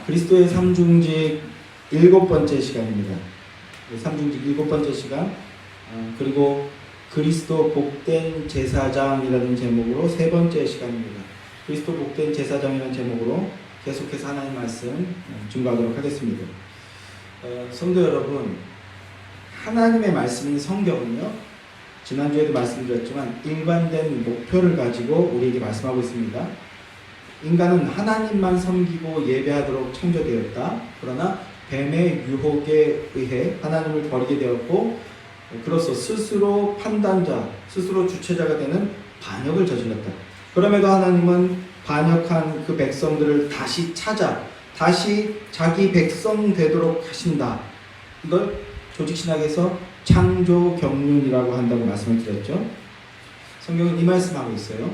그리스도의 삼중직 7번째 시간입니다. 삼중직 7번째 시간, 그리고 그리스도 복된 제사장이라는 제목으로 3번째 시간입니다. 그리스도 복된 제사장이라는 제목으로 계속해서 하나님 말씀 증거하도록 하겠습니다. 성도 여러분, 하나님의 말씀인 성경은요, 지난주에도 말씀드렸지만 일관된 목표를 가지고 우리에게 말씀하고 있습니다. 인간은 하나님만 섬기고 예배하도록 창조되었다. 그러나 뱀의 유혹에 의해 하나님을 버리게 되었고, 그로써 스스로 판단자, 스스로 주체자가 되는 반역을 저질렀다. 그럼에도 하나님은 반역한 그 백성들을 다시 찾아 다시 자기 백성 되도록 하신다. 이걸 조직신학에서 창조경륜이라고 한다고 말씀을 드렸죠. 성경은 이 말씀하고 있어요.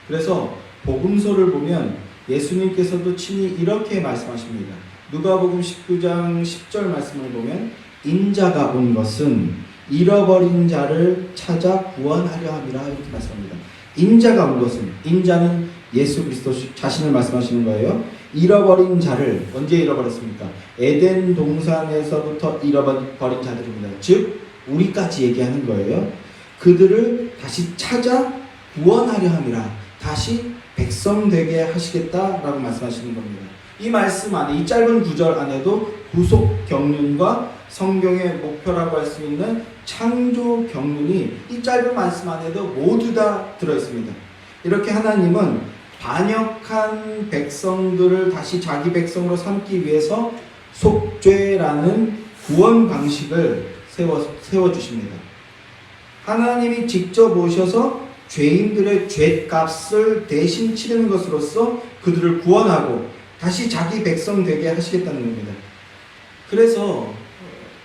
그래서 복음서를 보면 예수님께서도 친히 이렇게 말씀하십니다. 누가복음 19장 10절 말씀을 보면 인자가 온 것은 잃어버린 자를 찾아 구원하려 함이라 이렇게 말씀합니다. 인자가 온 것은, 인자는 예수 그리스도 자신을 말씀하시는 거예요. 잃어버린 자를 언제 잃어버렸습니까? 에덴 동산에서부터 잃어버린 자들입니다. 즉 우리까지 얘기하는 거예요. 그들을 다시 찾아 구원하려 함이라, 다시 백성 되게 하시겠다라고 말씀하시는 겁니다. 이 말씀 안에, 이 짧은 구절 안에도 구속 경륜과 성경의 목표라고 할 수 있는 창조 경륜이 이 짧은 말씀 안에도 모두 다 들어있습니다. 이렇게 하나님은 반역한 백성들을 다시 자기 백성으로 삼기 위해서 속죄라는 구원 방식을 세워주십니다. 하나님이 직접 오셔서 죄인들의 죄값을 대신 치르는 것으로서 그들을 구원하고 다시 자기 백성 되게 하시겠다는 겁니다. 그래서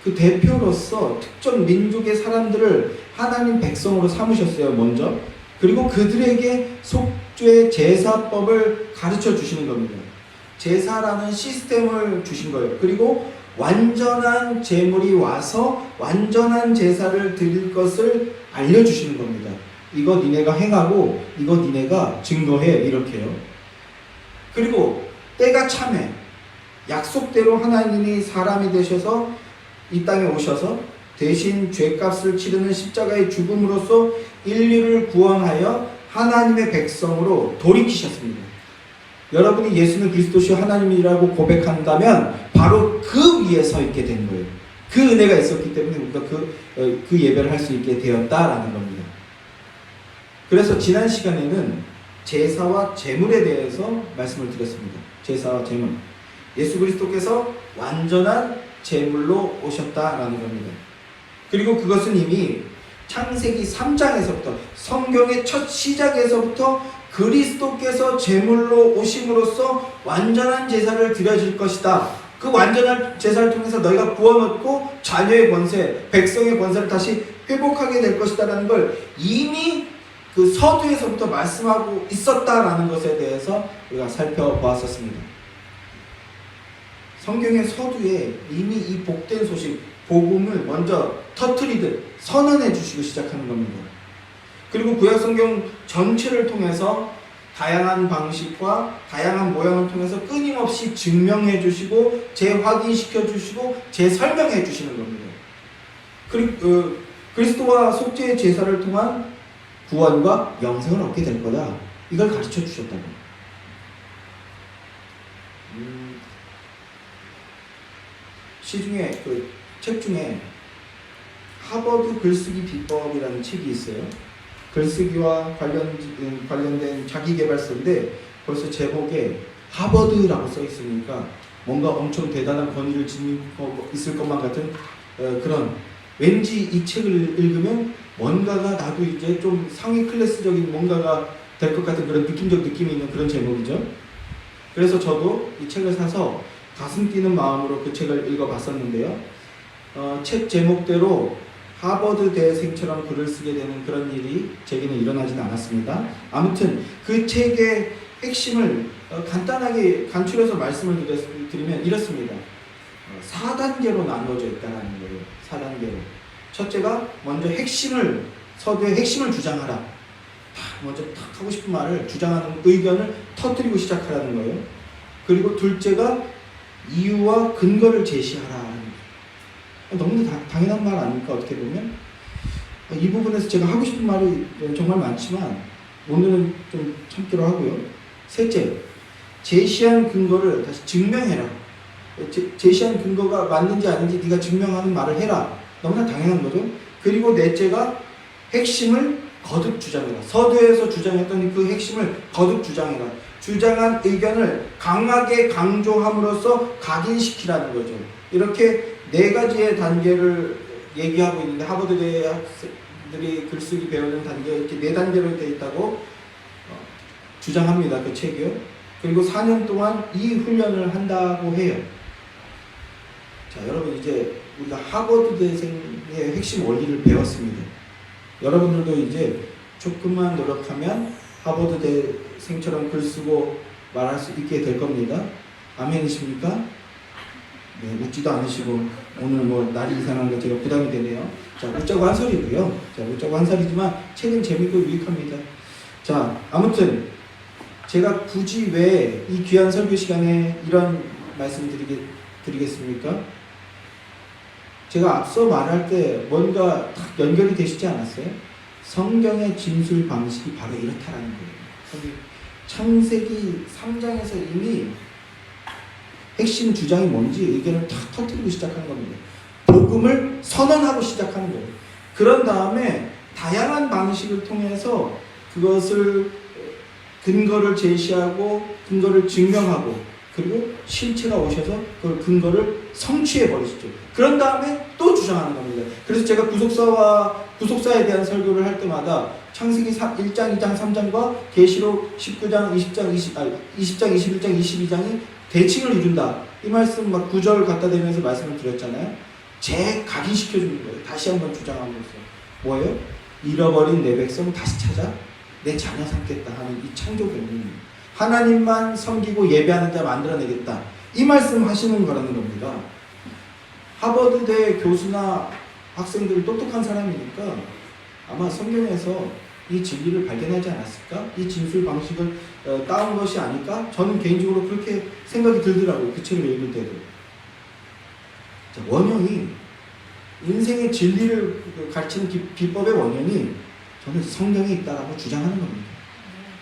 그 대표로서 특정 민족의 사람들을 하나님 백성으로 삼으셨어요, 먼저. 그리고 그들에게 속죄 제사법을 가르쳐 주시는 겁니다. 제사라는 시스템을 주신 거예요. 그리고 완전한 제물이 와서 완전한 제사를 드릴 것을 알려주시는 겁니다. 이거 니네가 행하고 이거 니네가 증거해, 이렇게요. 그리고 때가 참해 약속대로 하나님이 사람이 되셔서 이 땅에 오셔서 대신 죄값을 치르는 십자가의 죽음으로써 인류를 구원하여 하나님의 백성으로 돌이키셨습니다. 여러분이 예수는 그리스도시요 하나님이라고 고백한다면 바로 그 위에 서 있게 된 거예요. 그 은혜가 있었기 때문에 우리가 그 예배를 할 수 있게 되었다라는 겁니다. 그래서 지난 시간에는 제사와 제물에 대해서 말씀을 드렸습니다. 제사와 제물. 예수 그리스도께서 완전한 제물로 오셨다라는 겁니다. 그리고 그것은 이미 창세기 3장에서부터, 성경의 첫 시작에서부터 그리스도께서 제물로 오심으로써 완전한 제사를 드려질 것이다. 그 완전한 제사를 통해서 너희가 구원 얻고 자녀의 권세, 백성의 권세를 다시 회복하게 될 것이다라는 걸 이미 그 서두에서부터 말씀하고 있었다라는 것에 대해서 우리가 살펴보았었습니다. 성경의 서두에 이미 이 복된 소식, 복음을 먼저 터뜨리듯 선언해 주시고 시작하는 겁니다. 그리고 구약성경 전체를 통해서 다양한 방식과 다양한 모양을 통해서 끊임없이 증명해 주시고 재확인시켜 주시고 재설명해 주시는 겁니다. 그리고 그리스도와 속죄의 제사를 통한 구원과 영생을 얻게 될 거다. 이걸 가르쳐 주셨다고. 시중에 책 중에 하버드 글쓰기 비법이라는 책이 있어요. 글쓰기와 관련된 자기계발서인데 벌써 제목에 하버드라고 써 있으니까 뭔가 엄청 대단한 권위를 지니고 있을 것만 같은 그런, 왠지 이 책을 읽으면 뭔가가 나도 이제 좀 상위 클래스적인 뭔가가 될 것 같은 그런 느낌적 느낌이 있는 그런 제목이죠. 그래서 저도 이 책을 사서 가슴 뛰는 마음으로 그 책을 읽어봤었는데요. 책 제목대로 하버드 대생처럼 글을 쓰게 되는 그런 일이 제게는 일어나지는 않았습니다. 아무튼 그 책의 핵심을 간단하게 간추려서 말씀을 드리면 이렇습니다. 4단계로 나누어져 있다는 거예요. 4단계로. 첫째가 먼저 핵심을, 서두의 핵심을 주장하라. 먼저 탁 하고 싶은 말을 주장하는 의견을 터뜨리고 시작하라는 거예요. 그리고 둘째가 이유와 근거를 제시하라. 너무 당연한 말 아닙니까? 어떻게 보면 이 부분에서 제가 하고 싶은 말이 정말 많지만 오늘은 좀 참기로 하고요. 셋째, 제시한 근거를 다시 증명해라. 제시한 근거가 맞는지 아닌지 네가 증명하는 말을 해라. 너무나 당연한 거죠. 그리고 넷째가 핵심을 거듭 주장해라. 서두에서 주장했던 그 핵심을 거듭 주장해라. 주장한 의견을 강하게 강조함으로써 각인시키라는 거죠. 이렇게 네 가지의 단계를 얘기하고 있는데 하버드 대학생들이 글쓰기 배우는 단계 이렇게 네 단계로 되어 있다고 주장합니다. 그 책이요. 그리고 4년 동안 이 훈련을 한다고 해요. 자, 여러분 이제 우리가 하버드 대생의 핵심 원리를 배웠습니다. 여러분들도 이제 조금만 노력하면 하버드 대생처럼 글 쓰고 말할 수 있게 될 겁니다. 아멘이십니까? 네, 웃지도 않으시고 오늘 뭐 날이 이상한 거 제가 부담이 되네요. 자, 웃자고 한 소리고요. 자, 웃자고 한 소리지만 책은 재밌고 유익합니다. 자, 아무튼 제가 굳이 왜 이 귀한 설교 시간에 이런 말씀 드리겠습니까? 제가 앞서 말할 때 뭔가 딱 연결이 되시지 않았어요? 성경의 진술 방식이 바로 이렇다라는 거예요. 창세기 3장에서 이미 핵심 주장이 뭔지 의견을 탁 터뜨리고 시작하는 겁니다. 복음을 선언하고 시작하는 거예요. 그런 다음에 다양한 방식을 통해서 그것을 근거를 제시하고 근거를 증명하고 그리고 실체가 오셔서 그 근거를 성취해 버리시죠. 그런 다음에 또 주장하는 겁니다. 그래서 제가 구속사에 대한 설교를 할 때마다 창세기 1장, 2장, 3장과 계시록 19장, 20장, 21장, 22장이 대칭을 이룬다. 이 말씀 막 9절 갖다 대면서 말씀을 드렸잖아요. 재각인시켜주는 거예요. 다시 한번 주장함으로써. 뭐예요? 잃어버린 내 백성 다시 찾아 내 자녀 삼겠다 하는 이 창조 변명입니다. 하나님만 섬기고 예배하는 자 만들어내겠다. 이 말씀 하시는 거라는 겁니다. 하버드대 교수나 학생들이 똑똑한 사람이니까 아마 성경에서 이 진리를 발견하지 않았을까? 이 진술 방식을 따온 것이 아닐까? 저는 개인적으로 그렇게 생각이 들더라고요. 그 책을 읽을 때도. 자, 원형이 인생의 진리를 가르치는 비법의 원형이 저는 성경에 있다라고 주장하는 겁니다.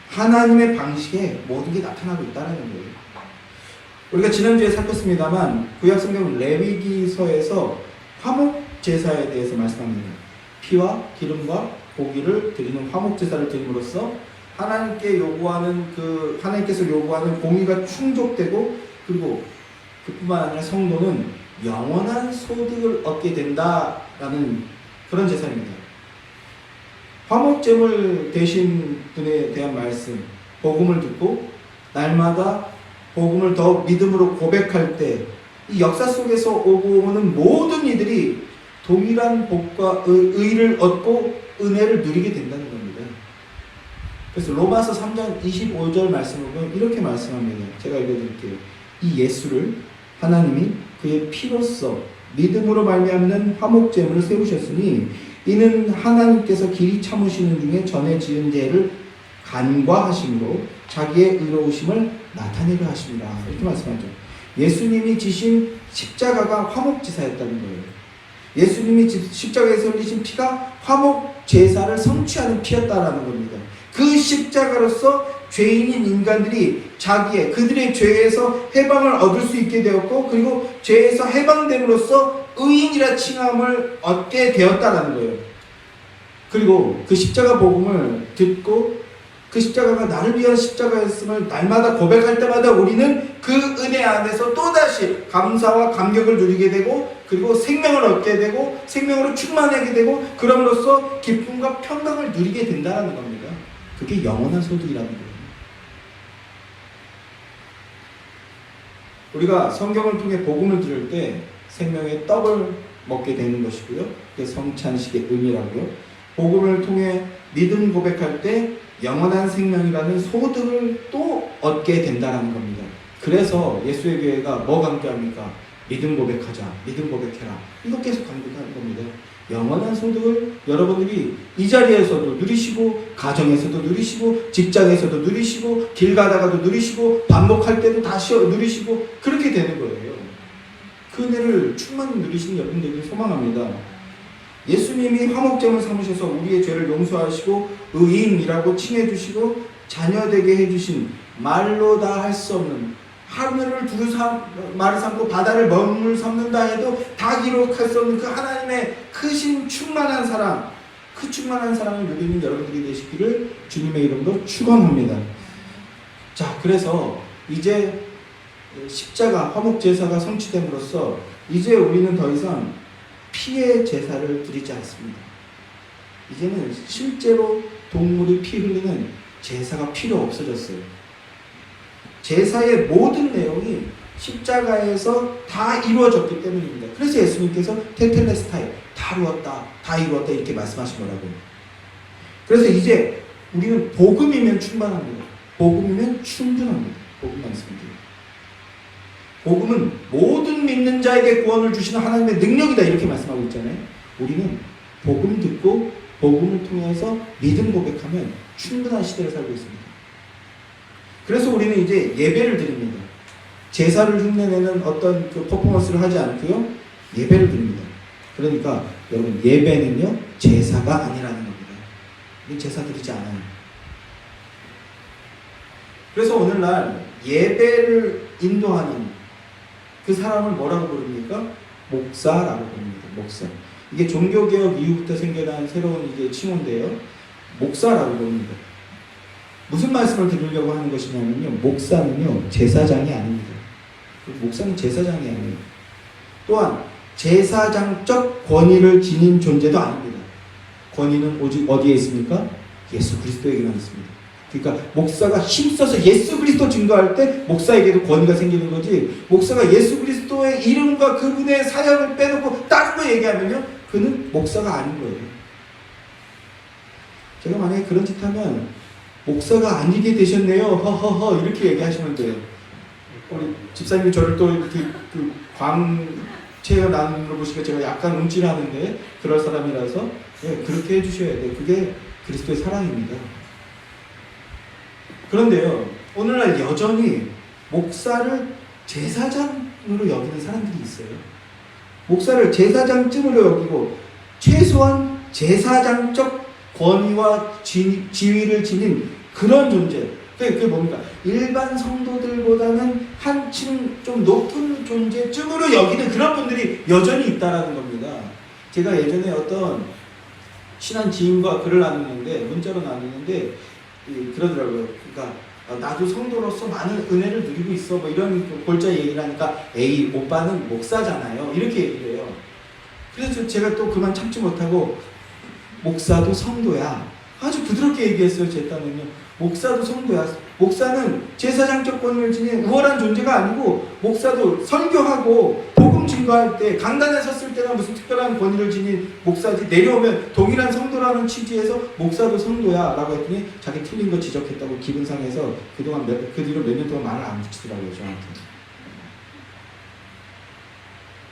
하나님의 방식에 모든 게 나타나고 있다는 거예요. 우리가 지난주에 살폈습니다만 구약 성경 레위기서에서 화목 제사에 대해서 말씀합니다. 피와 기름과 고기를 드리는 화목 제사를 드림으로써 하나님께서 요구하는 공의가 충족되고 그리고 그뿐만 아니라 성도는 영원한 소득을 얻게 된다라는 그런 제사입니다. 화목제물 되신 분에 대한 말씀, 복음을 듣고 날마다 복음을 더 믿음으로 고백할 때 이 역사 속에서 오고 오는 모든 이들이 동일한 복과 의를 얻고 은혜를 누리게 된다는 겁니다. 그래서 로마서 3장 25절 말씀을 보면 이렇게 말씀합니다. 제가 읽어드릴게요. 이 예수를 하나님이 그의 피로써 믿음으로 말미암는 화목제물을 세우셨으니 이는 하나님께서 길이 참으시는 중에 전에 지은 죄를 간과하심으로 자기의 의로우심을 나타내려 하십니다. 이렇게 말씀하죠. 예수님이 지신 십자가가 화목제사였다는 거예요. 예수님이 십자가에서 흘리신 피가 화목제사를 성취하는 피였다라는 겁니다. 그 십자가로서 죄인인 인간들이 그들의 죄에서 해방을 얻을 수 있게 되었고 그리고 죄에서 해방됨으로써 의인이라 칭함을 얻게 되었다라는 거예요. 그리고 그 십자가 복음을 듣고 그 십자가가 나를 위한 십자가였음을 날마다 고백할 때마다 우리는 그 은혜 안에서 또다시 감사와 감격을 누리게 되고 그리고 생명을 얻게 되고 생명으로 충만하게 되고 그럼으로써 기쁨과 평강을 누리게 된다는 겁니다. 그게 영원한 소득이라는 거예요. 우리가 성경을 통해 복음을 들을 때 생명의 떡을 먹게 되는 것이고요. 그게 성찬식의 의미라고요. 복음을 통해 믿음 고백할 때 영원한 생명이라는 소득을 또 얻게 된다는 겁니다. 그래서 예수의 교회가 뭐 강조합니까? 믿음 고백하자, 믿음 고백해라. 이거 계속 강조하는 겁니다. 영원한 소득을 여러분들이 이 자리에서도 누리시고, 가정에서도 누리시고, 직장에서도 누리시고, 길 가다가도 누리시고, 반복할 때도 다시 누리시고, 그렇게 되는 거예요. 그 은혜를 충만히 누리시는 여러분들이 소망합니다. 예수님이 화목제물 삼으셔서 우리의 죄를 용서하시고 의인이라고 칭해주시고 자녀되게 해주신, 말로 다 할 수 없는, 하늘을 두루 말을 삼고 바다를 먹물 삼는다 해도 다 기록할 수 없는 그 하나님의 크신 충만한 사랑, 그 충만한 사랑을 누리는 여러분들이 되시기를 주님의 이름으로 축원합니다. 자, 그래서 이제 십자가 화목제사가 성취됨으로써 이제 우리는 더 이상 피의 제사를 드리지 않습니다. 이제는 실제로 동물이 피 흘리는 제사가 필요 없어졌어요. 제사의 모든 내용이 십자가에서 다 이루어졌기 때문입니다. 그래서 예수님께서 테텔레스타이, 다 이루었다 이렇게 말씀하신 거라고요. 그래서 이제 우리는 복음이면 충만합니다. 복음이면 충분합니다. 복음만 있으면 돼요. 복음은 모든 믿는 자에게 구원을 주시는 하나님의 능력이다 이렇게 말씀하고 있잖아요. 우리는 복음 듣고 복음을 통해서 믿음 고백하면 충분한 시대를 살고 있습니다. 그래서 우리는 이제 예배를 드립니다. 제사를 흉내내는 어떤 그 퍼포먼스를 하지 않고요, 예배를 드립니다. 그러니까 여러분, 예배는요 제사가 아니라는 겁니다. 우리 제사 드리지 않아요. 그래서 오늘날 예배를 인도하는 그 사람을 뭐라고 부릅니까? 목사라고 부릅니다. 목사. 이게 종교개혁 이후부터 생겨난 새로운 이게 칭호인데요. 목사라고 부릅니다. 무슨 말씀을 드리려고 하는 것이냐면요, 목사는요 제사장이 아닙니다. 목사는 제사장이 아니에요. 또한 제사장적 권위를 지닌 존재도 아닙니다. 권위는 오직 어디에 있습니까? 예수 그리스도에게만 있습니다. 그러니까 목사가 힘써서 예수 그리스도 증거할 때 목사에게도 권위가 생기는 거지, 목사가 예수 그리스도의 이름과 그분의 사역을 빼놓고 다른 거 얘기하면요, 그는 목사가 아닌 거예요. 제가 만약에 그런 짓 하면 목사가 아니게 되셨네요, 허허허 이렇게 얘기하시면 돼요. 우리 집사님이 저를 또 이렇게 그 광채가 나는 걸 보시니까 제가 약간 움찔하는데 그럴 사람이라서 그렇게 해주셔야 돼요. 그게 그리스도의 사랑입니다. 그런데요, 오늘날 여전히 목사를 제사장으로 여기는 사람들이 있어요. 목사를 제사장쯤으로 여기고 최소한 제사장적 권위와 지위를 지닌 그런 존재, 그게 뭡니까? 일반 성도들보다는 한층 좀 높은 존재쯤으로 여기는 그런 분들이 여전히 있다라는 겁니다. 제가 예전에 어떤 친한 지인과 글을 나누는데, 문자로 나누는데 그러더라고요. 그러니까 나도 성도로서 많은 은혜를 누리고 있어, 뭐 이런 골자 얘기를 하니까, 에이 오빠는 목사잖아요 이렇게 얘기를 해요. 그래서 제가 또 그만 참지 못하고, 목사도 성도야, 아주 부드럽게 얘기했어요. 제 딴은요, 목사도 성도야. 목사는 제사장적 권위를 지닌 우월한 존재가 아니고, 목사도 설교하고 복음 증거할 때, 강단에 섰을 때나 무슨 특별한 권위를 지닌 목사지, 내려오면 동일한 성도라는 취지에서 목사도 성도야 라고 했더니 자기 틀린 거 지적했다고 기분 상해서 그동안 그 뒤로 몇 년 동안 말을 안 붙이더라고요, 저한테.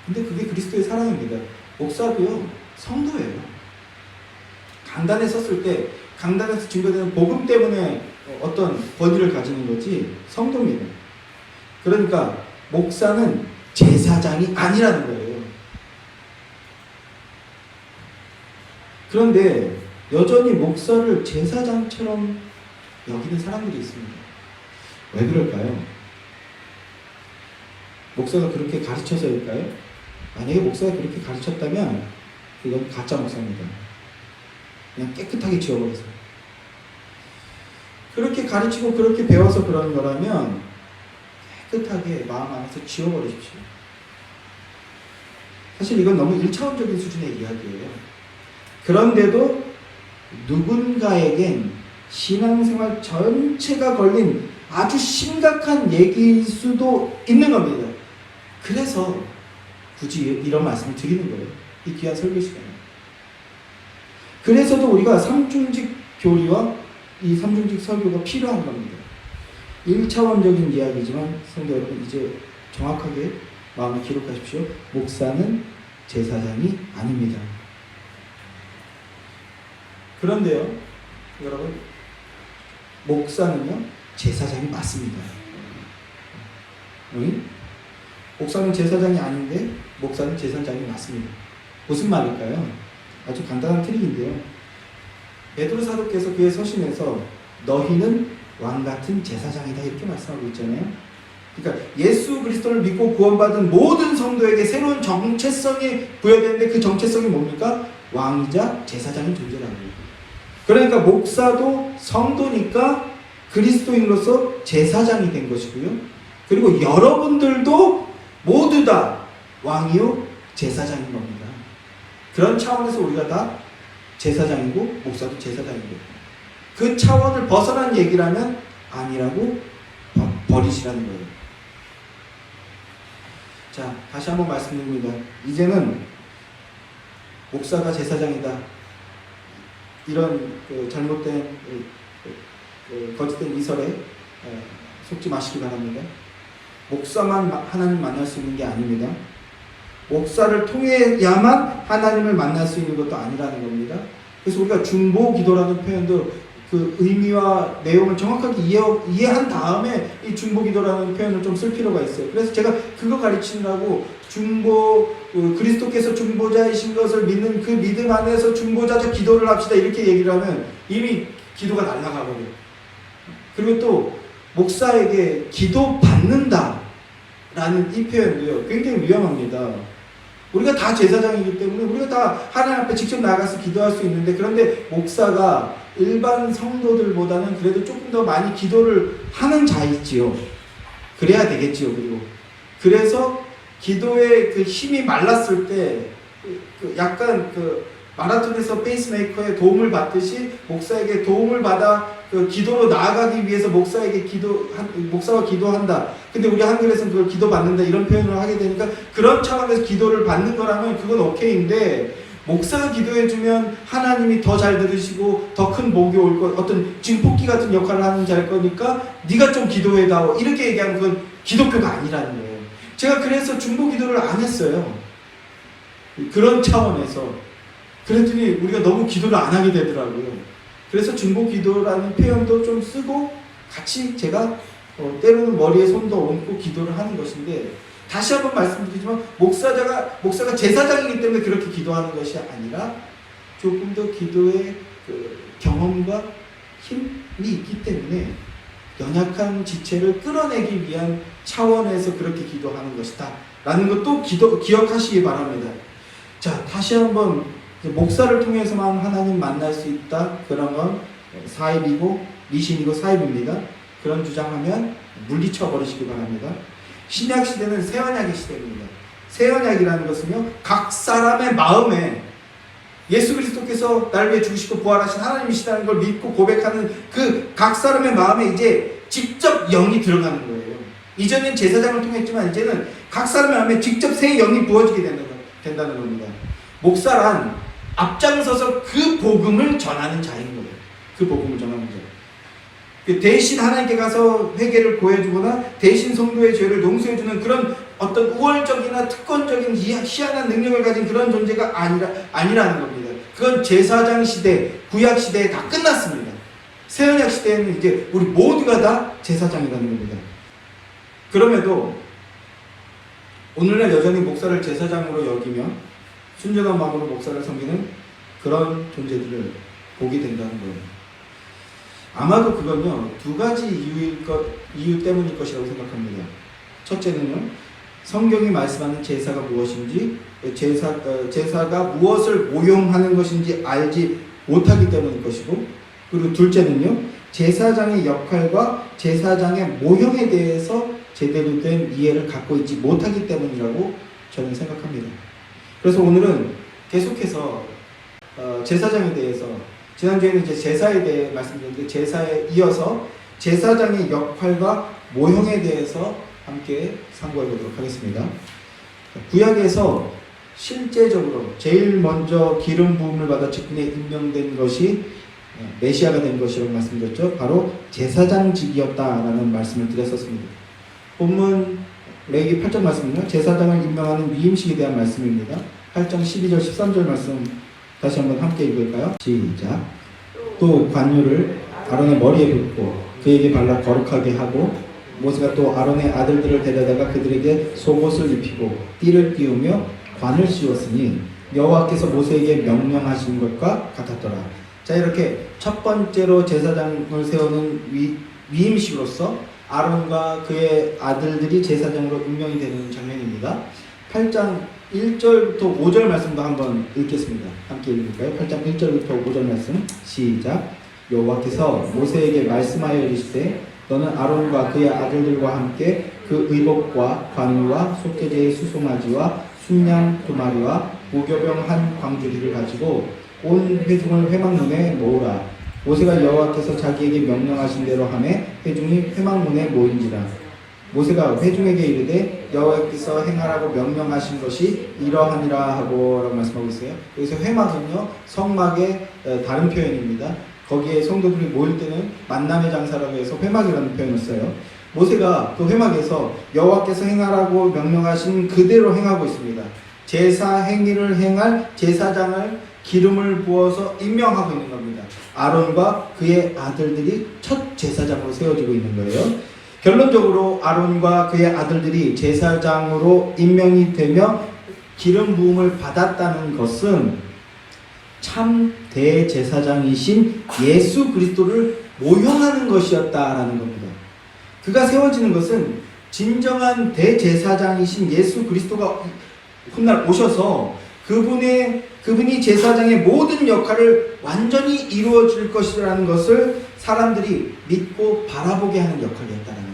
근데 그게 그리스도의 사랑입니다. 목사도요 성도예요. 강단에 섰을 때, 강단에서 증거되는 복음 때문에 어떤 권위를 가지는 거지 성도입니다. 그러니까 목사는 제사장이 아니라는 거예요. 그런데 여전히 목사를 제사장처럼 여기는 사람들이 있습니다. 왜 그럴까요? 목사가 그렇게 가르쳐서일까요? 만약에 목사가 그렇게 가르쳤다면 그건 가짜 목사입니다. 그냥 깨끗하게 지워버리세요. 그렇게 가르치고 그렇게 배워서 그런 거라면 깨끗하게 마음 안에서 지워버리십시오. 사실 이건 너무 1차원적인 수준의 이야기예요. 그런데도 누군가에겐 신앙생활 전체가 걸린 아주 심각한 얘기일 수도 있는 겁니다. 그래서 굳이 이런 말씀을 드리는 거예요. 이 귀한 설교 시간에. 그래서도 우리가 삼중직 교리와 이 삼중직 설교가 필요한 겁니다. 1차원적인 이야기지만 성도 여러분, 이제 정확하게 마음에 기록하십시오. 목사는 제사장이 아닙니다. 그런데요, 여러분, 목사는요, 제사장이 맞습니다. 응? 목사는 제사장이 아닌데 목사는 제사장이 맞습니다. 무슨 말일까요? 아주 간단한 트릭인데요. 베드로 사도께서 그의 서신에서 너희는 왕같은 제사장이다 이렇게 말씀하고 있잖아요. 그러니까 예수 그리스도를 믿고 구원받은 모든 성도에게 새로운 정체성이 부여되는데 그 정체성이 뭡니까? 왕이자 제사장인 존재라고요. 그러니까 목사도 성도니까 그리스도인으로서 제사장이 된 것이고요. 그리고 여러분들도 모두 다 왕이요 제사장인 겁니다. 그런 차원에서 우리가 다 제사장이고 목사도 제사장이고, 그 차원을 벗어난 얘기라면 아니라고 버리시라는 거예요. 자, 다시 한번 말씀드립니다. 이제는 목사가 제사장이다, 이런 잘못된 거짓된 이설에 속지 마시기 바랍니다. 목사만 하나님 만날 수 있는 게 아닙니다. 목사를 통해야만 하나님을 만날 수 있는 것도 아니라는 겁니다. 그래서 우리가 중보 기도라는 표현도 그 의미와 내용을 정확하게 이해한 다음에 이 중보 기도라는 표현을 좀 쓸 필요가 있어요. 그래서 제가 그거 가르치느라고 그리스도께서 중보자이신 것을 믿는 그 믿음 안에서 중보자적 기도를 합시다 이렇게 얘기를 하면 이미 기도가 날아가거든요. 그리고 또 목사에게 기도 받는다 라는 이 표현도요, 굉장히 위험합니다. 우리가 다 제사장이기 때문에 우리가 다 하나님 앞에 직접 나가서 기도할 수 있는데, 그런데 목사가 일반 성도들보다는 그래도 조금 더 많이 기도를 하는 자이지요. 그래야 되겠지요. 그래서 기도의 그 힘이 말랐을 때 약간 마라톤에서 페이스메이커의 도움을 받듯이 목사에게 도움을 받아 기도로 나아가기 위해서 목사와 기도한다. 근데 우리 한글에서는 그걸 기도받는다 이런 표현을 하게 되니까 그런 차원에서 기도를 받는 거라면 그건 오케이인데, 목사가 기도해주면 하나님이 더 잘 들으시고 더 큰 복이 올 것, 어떤 증폭기 같은 역할을 하는 자일 거니까 네가 좀 기도해다오 이렇게 얘기하면 그건 기독교가 아니라는 거예요. 제가 그래서 중보 기도를 안 했어요. 그런 차원에서. 그랬더니 우리가 너무 기도를 안 하게 되더라고요. 그래서 중보 기도라는 표현도 좀 쓰고 같이 제가 때로는 머리에 손도 얹고 기도를 하는 것인데, 다시 한번 말씀드리지만 목사가 제사장이기 때문에 그렇게 기도하는 것이 아니라 조금 더 기도의 경험과 힘이 있기 때문에 연약한 지체를 끌어내기 위한 차원에서 그렇게 기도하는 것이다 라는 것도 기억하시기 바랍니다. 자, 다시 한번 목사를 통해서만 하나님 만날 수 있다, 그런 건 사입이고 미신이고 사입입니다. 그런 주장하면 물리쳐 버리시기 바랍니다. 신약 시대는 새언약의 시대입니다. 새언약이라는 것은요, 각 사람의 마음에 예수 그리스도께서 나를 위해 죽으시고 부활하신 하나님이시다는 걸 믿고 고백하는 그 각 사람의 마음에 이제 직접 영이 들어가는 거예요. 이전엔 제사장을 통했지만 이제는 각 사람의 마음에 직접 새 영이 부어지게 된다는 겁니다. 목사란 앞장서서 그 복음을 전하는 자인 거예요. 그 복음을 전하는 자. 대신 하나님께 가서 회개를 구해주거나 대신 성도의 죄를 용서해주는 그런 어떤 우월적이나 특권적인 희한한 능력을 가진 그런 존재가 아니라는 겁니다. 그건 제사장 시대, 구약 시대에 다 끝났습니다. 새언약 시대에는 이제 우리 모두가 다 제사장이라는 겁니다. 그럼에도 오늘날 여전히 목사를 제사장으로 여기며 순전한 마음으로 목사를 섬기는 그런 존재들을 보게 된다는 거예요. 아마도 그건요, 두 가지 이유 때문일 것이라고 생각합니다. 첫째는요, 성경이 말씀하는 제사가 무엇인지, 제사가 무엇을 모용하는 것인지 알지 못하기 때문일 것이고, 그리고 둘째는요, 제사장의 역할과 제사장의 모형에 대해서 제대로 된 이해를 갖고 있지 못하기 때문이라고 저는 생각합니다. 그래서 오늘은 계속해서 제사장에 대해서, 지난주에는 이제 제사에 대해 말씀드렸는데 제사에 이어서 제사장의 역할과 모형에 대해서 함께 상고해 보도록 하겠습니다. 구약에서 실제적으로 제일 먼저 기름 부음을 받아 직분에 임명된 것이 메시아가 된 것이라고 말씀드렸죠. 바로 제사장직이었다라는 말씀을 드렸었습니다. 본문 레위기 8장 말씀은요, 제사장을 임명하는 위임식에 대한 말씀입니다. 8장 12절 13절 말씀 다시 한번 함께 읽을까요? 시작. 또 관유를 아론의 머리에 붓고 그에게 발라 거룩하게 하고 모세가 또 아론의 아들들을 데려다가 그들에게 속옷을 입히고 띠를 띄우며 관을 씌웠으니 여호와께서 모세에게 명령하신 것과 같았더라. 자, 이렇게 첫 번째로 제사장을 세우는 위임식으로서 아론과 그의 아들들이 제사장으로 임명이 되는 장면입니다. 8장 1절부터 5절 말씀도 한번 읽겠습니다. 함께 읽을까요? 8장 1절부터 5절 말씀 시작. 여호와께서 모세에게 말씀하여 이르시되 너는 아론과 그의 아들들과 함께 그 의복과 관유와 속죄제의 수송아지와 순양 두 마리와 무교병 한 광주리를 가지고 온 회중을 회막문에 모으라. 모세가 여호와께서 자기에게 명령하신 대로 하매 회중이 회막문에 모인지라. 모세가 회중에게 이르되 여호와께서 행하라고 명령하신 것이 이러하니라 하고 라고 말씀하고 있어요. 여기서 회막은요 성막의 다른 표현입니다. 거기에 성도들이 모일 때는 만남의 장사라고 해서 회막이라는 표현을 써요. 모세가 그 회막에서 여호와께서 행하라고 명령하신 그대로 행하고 있습니다. 제사 행위를 행할 제사장을 기름을 부어서 임명하고 있는 겁니다. 아론과 그의 아들들이 첫 제사장으로 세워지고 있는 거예요. 결론적으로 아론과 그의 아들들이 제사장으로 임명이 되며 기름 부음을 받았다는 것은 참 대제사장이신 예수 그리스도를 모형하는 것이었다라는 겁니다. 그가 세워지는 것은 진정한 대제사장이신 예수 그리스도가 훗날 오셔서 그분이 제사장의 모든 역할을 완전히 이루어질 것이라는 것을 사람들이 믿고 바라보게 하는 역할이었다라는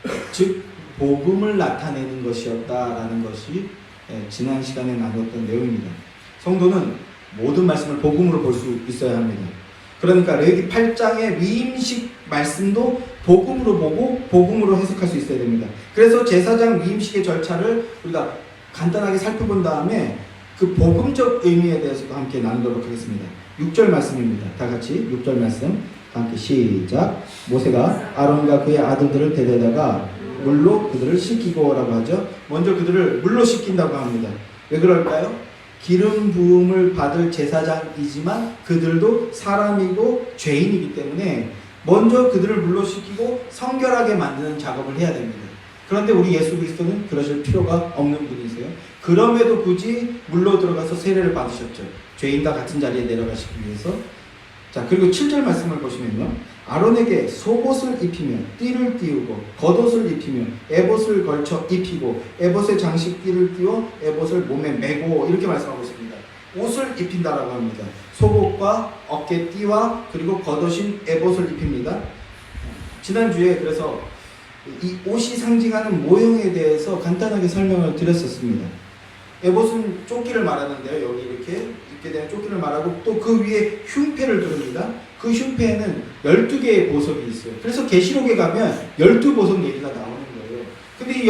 거예요. 즉 복음을 나타내는 것이었다라는 것이 지난 시간에 나눴던 내용입니다. 성도는 모든 말씀을 복음으로 볼 수 있어야 합니다. 그러니까 레위기 8장의 위임식 말씀도 복음으로 보고 복음으로 해석할 수 있어야 됩니다. 그래서 제사장 위임식의 절차를 우리가 간단하게 살펴본 다음에 그 복음적 의미에 대해서도 함께 나누도록 하겠습니다. 6절 말씀입니다. 다 같이 6절 말씀 함께 시작. 모세가 아론과 그의 아들들을 데려다가 물로 그들을 씻기고 라고 하죠. 먼저 그들을 물로 씻긴다고 합니다. 왜 그럴까요? 기름 부음을 받을 제사장이지만 그들도 사람이고 죄인이기 때문에 먼저 그들을 물로 씻기고 성결하게 만드는 작업을 해야 됩니다. 그런데 우리 예수 그리스도는 그러실 필요가 없는 분이세요. 그럼에도 굳이 물로 들어가서 세례를 받으셨죠. 죄인과 같은 자리에 내려가시기 위해서. 자, 그리고 7절 말씀을 보시면요. 아론에게 속옷을 입히며 띠를 띄우고 겉옷을 입히며 에봇을 걸쳐 입히고 에봇에 장식띠를 띄워 에봇을 몸에 메고 이렇게 말씀하고 있습니다. 옷을 입힌다라고 합니다. 속옷과 어깨띠와 그리고 겉옷인 에봇을 입힙니다. 지난주에 그래서 이 옷이 상징하는 모형에 대해서 간단하게 설명을 드렸었습니다. 에봇은 조끼를 말하는데요. 여기 이렇게 입게 되는 조끼를 말하고 또 그 위에 흉패를 두릅니다. 그 흉패에는 12개의 보석이 있어요. 그래서 계시록에 가면 12보석 얘기가 나오는 거예요. 근데 이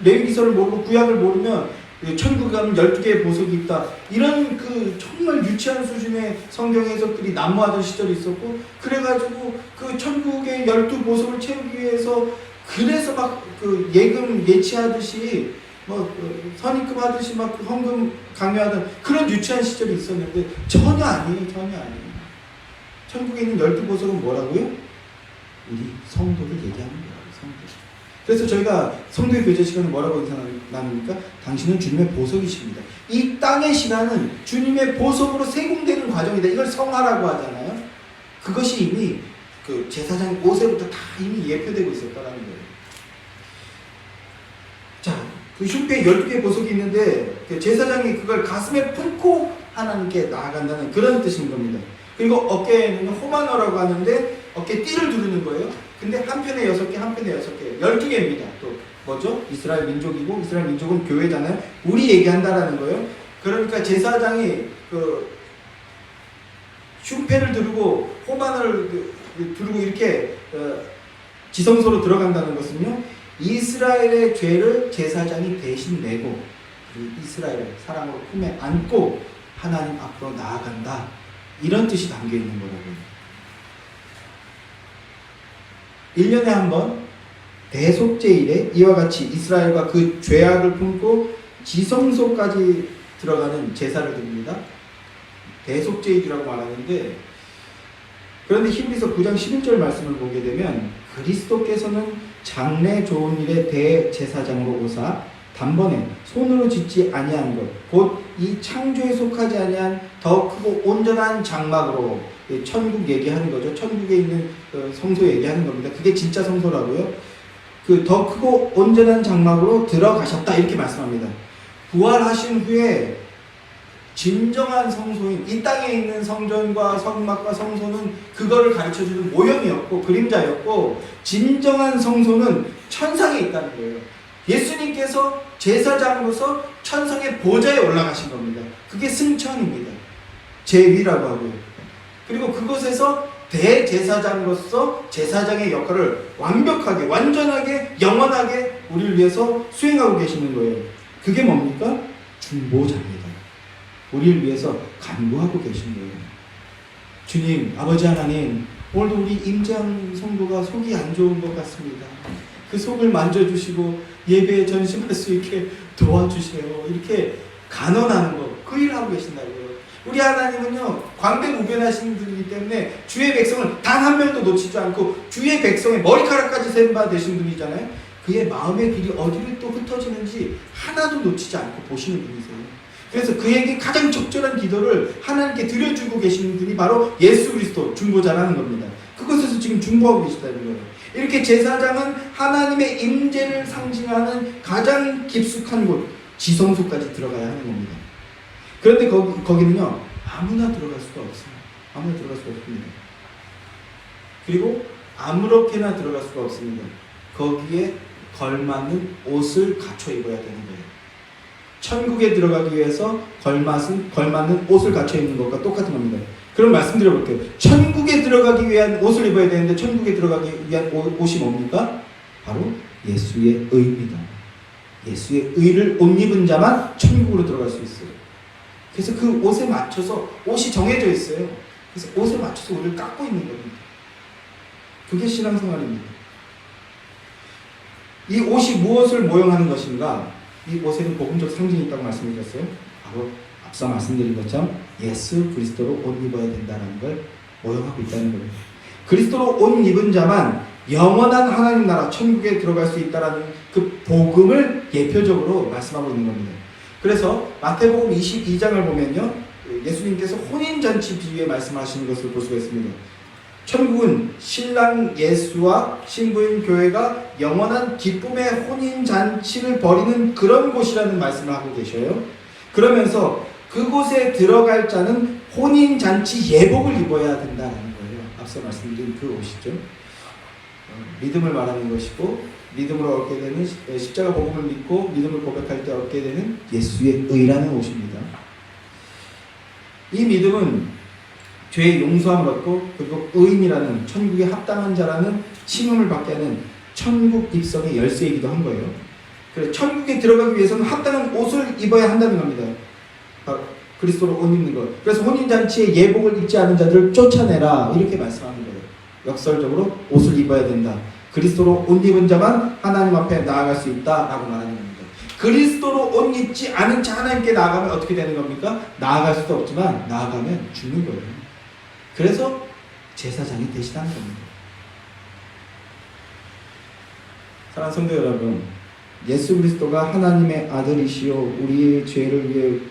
레위기서를 모르고 구약을 모르면 천국에 가면 12개의 보석이 있다. 이런 그 정말 유치한 수준의 성경 해석들이 난무하던 시절이 있었고, 그래가지고 그 천국의 12보석을 채우기 위해서 그래서 막 그 예금 예치하듯이 선입금 하듯이 막 헌금 강요하던 그런 유치한 시절이 있었는데 전혀 아니에요. 천국에 있는 12보석은 뭐라고요? 우리 성도를 얘기하는 거라고, 성도. 그래서 저희가 성도의 교제 시간에 뭐라고 인사 나눕니까? 당신은 주님의 보석이십니다. 이 땅의 시간은 주님의 보석으로 세공되는 과정이다. 이걸 성화라고 하잖아요. 그것이 이미 그 제사장 옷에부터 다 이미 예표되고 있었다는 거예요. 자, 그 흉패에 12개의 보석이 있는데 그 제사장이 그걸 가슴에 품고 하나님께 나아간다는 그런 뜻인 겁니다. 그리고 어깨에는 호마노라고 하는데 어깨띠를 두르는 거예요. 근데 한편에 6개, 한편에 6개, 12개입니다. 또 뭐죠? 이스라엘 민족이고 이스라엘 민족은 교회잖아요. 우리 얘기한다라는 거예요. 그러니까 제사장이 그 흉패를 두르고 호마노를 두르고 이렇게 지성소로 들어간다는 것은요, 이스라엘의 죄를 제사장이 대신 내고 이스라엘을 사랑으로 품에 안고 하나님 앞으로 나아간다. 이런 뜻이 담겨 있는 거라고요. 1년에 한 번 대속제일에 이와 같이 이스라엘과 그 죄악을 품고 지성소까지 들어가는 제사를 드립니다. 대속죄이라고 말하는데, 그런데 히브리서 9장 11절 말씀을 보게 되면 그리스도께서는 장래 좋은 일의 대제사장으로 오사 단번에 손으로 짓지 아니한 것 곧 이 창조에 속하지 아니한 더 크고 온전한 장막으로, 천국 얘기하는 거죠. 천국에 있는 성소 얘기하는 겁니다. 그게 진짜 성소라고요. 그 더 크고 온전한 장막으로 들어가셨다 이렇게 말씀합니다. 부활하신 후에 진정한 성소인 이 땅에 있는 성전과 성막과 성소는 그거를 가르쳐주는 모형이었고 그림자였고, 진정한 성소는 천상에 있다는 거예요. 예수님께서 제사장으로서 천상의 보좌에 올라가신 겁니다. 그게 승천입니다. 제위라고 하고요. 그리고 그곳에서 대제사장으로서 제사장의 역할을 완벽하게, 완전하게, 영원하게 우리를 위해서 수행하고 계시는 거예요. 그게 뭡니까? 중보자입니다. 우리를 위해서 간구하고 계신 거예요. 주님, 아버지 하나님, 오늘도 우리 임장 성도가 속이 안 좋은 것 같습니다. 그 속을 만져주시고 예배에 전심할 수 있게 도와주세요. 이렇게 간언하는 거, 그 일을 하고 계신다고요. 우리 하나님은요, 광대무변하신 분이기 때문에 주의 백성을 단 한 명도 놓치지 않고 주의 백성의 머리카락까지 센 바 되신 분이잖아요. 그의 마음의 길이 어디를 또 흩어지는지 하나도 놓치지 않고 보시는 분이세요. 그래서 그에게 가장 적절한 기도를 하나님께 드려주고 계시는 분이 바로 예수 그리스도 중보자라는 겁니다. 그것에서 지금 중보하고 계시다는 거예요. 이렇게 제사장은 하나님의 임재를 상징하는 가장 깊숙한 곳, 지성소까지 들어가야 하는 겁니다. 그런데 거기는요, 아무나 들어갈 수가 없어요. 아무나 들어갈 수가 없습니다. 그리고 아무렇게나 들어갈 수가 없습니다. 거기에 걸맞는 옷을 갖춰 입어야 되는 거예요. 천국에 들어가기 위해서 걸맞는 옷을 갖춰 입는 것과 똑같은 겁니다. 그럼 말씀드려볼게요. 천국에 들어가기 위한 옷을 입어야 되는데 천국에 들어가기 위한 옷이 뭡니까? 바로 예수의 의입니다. 예수의 의를 옷 입은 자만 천국으로 들어갈 수 있어요. 그래서 그 옷에 맞춰서 옷이 정해져 있어요. 그래서 옷에 맞춰서 우리를 깎고 있는 겁니다. 그게 신앙생활입니다. 이 옷이 무엇을 모형하는 것인가? 이 옷에는 복음적 상징이 있다고 말씀드렸어요. 바로 앞서 말씀드린 것처럼 예수 그리스도로 옷 입어야 된다는 걸 모형하고 있다는 겁니다. 그리스도로 옷 입은 자만 영원한 하나님 나라 천국에 들어갈 수 있다는 그 복음을 예표적으로 말씀하고 있는 겁니다. 그래서 마태복음 22장을 보면요, 예수님께서 혼인잔치 비유에 말씀하시는 것을 볼 수가 있습니다. 천국은 신랑 예수와 신부인 교회가 영원한 기쁨의 혼인잔치를 벌이는 그런 곳이라는 말씀을 하고 계셔요. 그러면서 그곳에 들어갈 자는 혼인잔치 예복을 입어야 된다는 거예요. 앞서 말씀드린 그 옷이죠. 믿음을 말하는 것이고, 믿음으로 얻게 되는 십자가 복음을 믿고 믿음을 고백할 때 얻게 되는 예수의 의라는 옷입니다. 이 믿음은 죄의 용서함을 얻고 그리고 의인이라는 천국에 합당한 자라는 칭함을 받게 하는 천국 입성의 열쇠이기도 한 거예요. 그래서 천국에 들어가기 위해서는 합당한 옷을 입어야 한다는 겁니다. 그리스도로 옷 입는 것. 그래서 혼인잔치에 예복을 입지 않은 자들을 쫓아내라 이렇게 말씀하는 거예요. 역설적으로 옷을 입어야 된다. 그리스도로 옷 입은 자만 하나님 앞에 나아갈 수 있다라고 말하는 겁니다. 그리스도로 옷 입지 않은 자 하나님께 나아가면 어떻게 되는 겁니까? 나아갈 수도 없지만 나아가면 죽는 거예요. 그래서 제사장이 되시다는 겁니다. 사랑하는 성도 여러분, 예수 그리스도가 하나님의 아들이시요 우리의 죄를